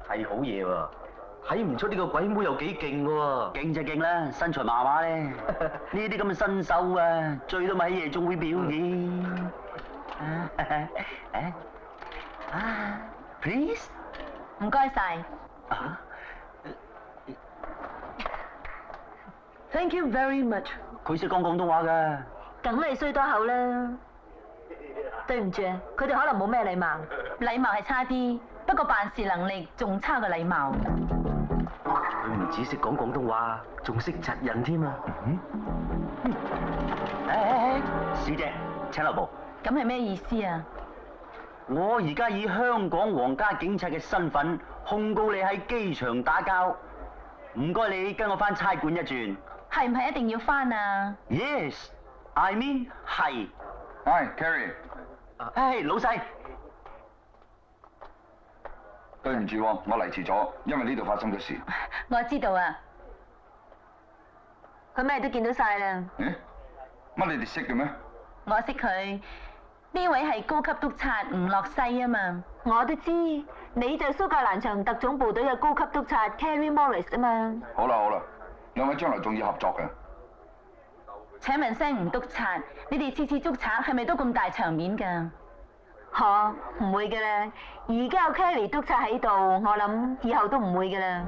係好嘢喎，睇唔出呢個鬼妹有幾勁喎。勁就勁啦，身材麻麻咧。呢啲咁嘅新手啊，最多咪喺夜總會表演。Please， 唔該晒。Thank you very much。佢識講廣東話㗎。梗係衰多口啦。對唔住啊，佢哋可能冇咩禮貌，禮貌係差啲。不過辦事能力仲差過禮貌。佢唔止識講廣東話，仲識窒人添啊！小姐，請留步。咁係咩意思啊？我而家以香港皇家警察嘅身份控告你喺機場打交，唔該你跟我返差館一轉。係唔係一定要返啊 ？Yes，I mean 係。Hi Carrie。老細。對唔住喎，我嚟遲咗，因為呢度發生咗事。我知道啊，佢咩都見到晒啦。咦？乜你哋識嘅咩？我識佢，呢位係高級督察吳樂西啊嘛。我都知，你就蘇格蘭場特種部隊嘅高級督察 Carrie Morris 啊嘛。好啦好啦，兩位將來仲要合作嘅。請問聲吳督察，你哋次次捉賊係咪都咁大場面㗎？唔會㗎啦，而家有 Carrie 督察喺度，我諗以後都唔會㗎啦。